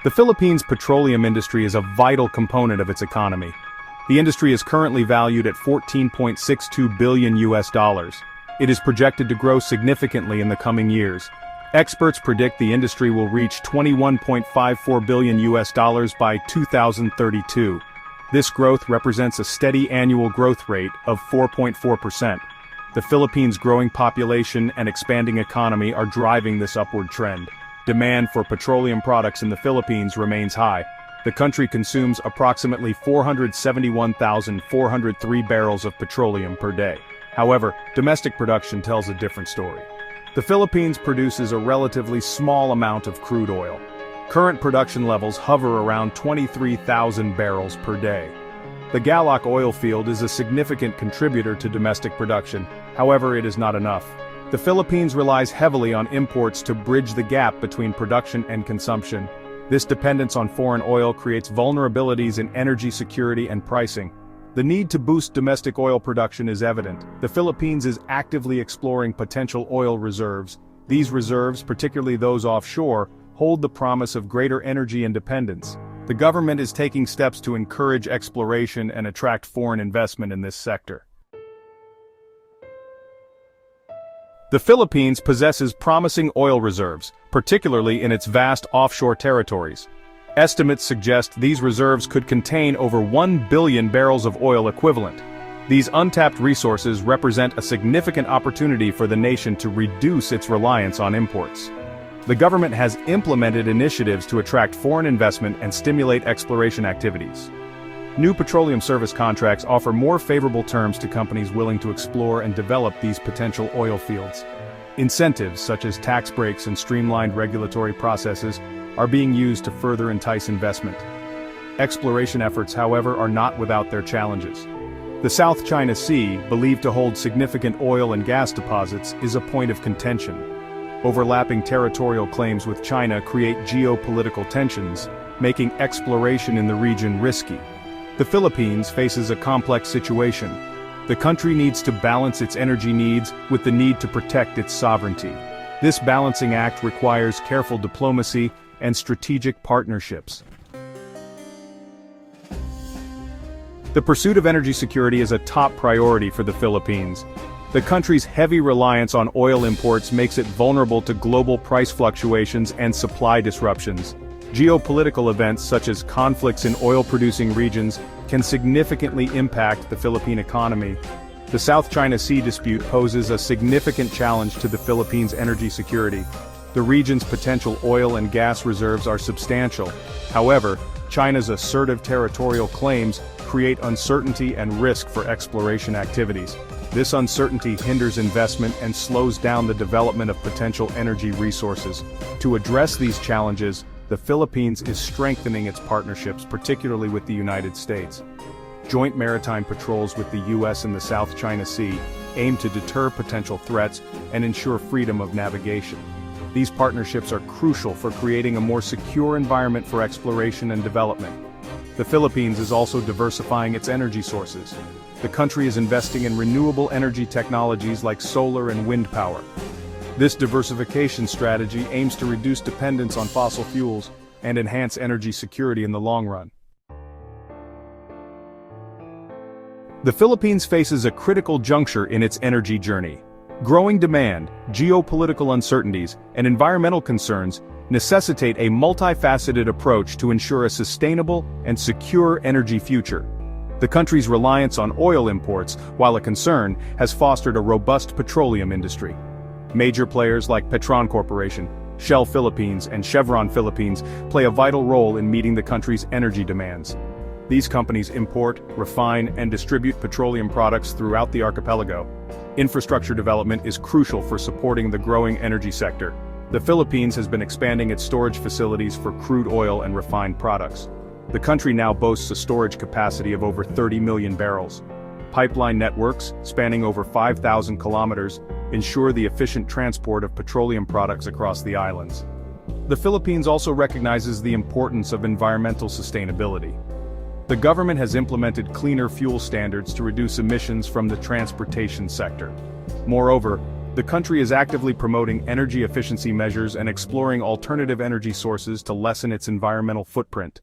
The Philippines' petroleum industry is a vital component of its economy. The industry is currently valued at $14.62 billion US. It is projected to grow significantly in the coming years. Experts predict the industry will reach $21.54 billion US by 2032. This growth represents a steady annual growth rate of 4.4%. The Philippines' growing population and expanding economy are driving this upward trend. Demand for petroleum products in the Philippines remains high. The country consumes approximately 471,403 barrels of petroleum per day. However, domestic production tells a different story. The Philippines produces a relatively small amount of crude oil. Current production levels hover around 23,000 barrels per day. The Galloc oil field is a significant contributor to domestic production, however it is not enough. The Philippines relies heavily on imports to bridge the gap between production and consumption. This dependence on foreign oil creates vulnerabilities in energy security and pricing. The need to boost domestic oil production is evident. The Philippines is actively exploring potential oil reserves. These reserves, particularly those offshore, hold the promise of greater energy independence. The government is taking steps to encourage exploration and attract foreign investment in this sector. The Philippines possesses promising oil reserves, particularly in its vast offshore territories. Estimates suggest these reserves could contain over 1 billion barrels of oil equivalent. These untapped resources represent a significant opportunity for the nation to reduce its reliance on imports. The government has implemented initiatives to attract foreign investment and stimulate exploration activities. New petroleum service contracts offer more favorable terms to companies willing to explore and develop these potential oil fields. Incentives such as tax breaks and streamlined regulatory processes are being used to further entice investment. Exploration efforts, however, are not without their challenges. The South China Sea, believed to hold significant oil and gas deposits, is a point of contention. Overlapping territorial claims with China create geopolitical tensions, making exploration in the region risky. The Philippines faces a complex situation. The country needs to balance its energy needs with the need to protect its sovereignty. This balancing act requires careful diplomacy and strategic partnerships. The pursuit of energy security is a top priority for the Philippines. The country's heavy reliance on oil imports makes it vulnerable to global price fluctuations and supply disruptions. Geopolitical events such as conflicts in oil-producing regions can significantly impact the Philippine economy. The South China Sea dispute poses a significant challenge to the Philippines' energy security. The region's potential oil and gas reserves are substantial. However, China's assertive territorial claims create uncertainty and risk for exploration activities. This uncertainty hinders investment and slows down the development of potential energy resources. To address these challenges, the Philippines is strengthening its partnerships, particularly with the United States. Joint maritime patrols with the U.S. in the South China Sea aim to deter potential threats and ensure freedom of navigation. These partnerships are crucial for creating a more secure environment for exploration and development. The Philippines is also diversifying its energy sources. The country is investing in renewable energy technologies like solar and wind power. This diversification strategy aims to reduce dependence on fossil fuels and enhance energy security in the long run. The Philippines faces a critical juncture in its energy journey. Growing demand, geopolitical uncertainties, and environmental concerns necessitate a multifaceted approach to ensure a sustainable and secure energy future. The country's reliance on oil imports, while a concern, has fostered a robust petroleum industry. Major players like Petron Corporation, Shell Philippines, and Chevron Philippines play a vital role in meeting the country's energy demands. These companies import, refine, and distribute petroleum products throughout the archipelago. Infrastructure development is crucial for supporting the growing energy sector. The Philippines has been expanding its storage facilities for crude oil and refined products. The country now boasts a storage capacity of over 30 million barrels. Pipeline networks, spanning over 5,000 kilometers, ensure the efficient transport of petroleum products across the islands. The Philippines also recognizes the importance of environmental sustainability. The government has implemented cleaner fuel standards to reduce emissions from the transportation sector. Moreover, The country is actively promoting energy efficiency measures and exploring alternative energy sources to lessen its environmental footprint.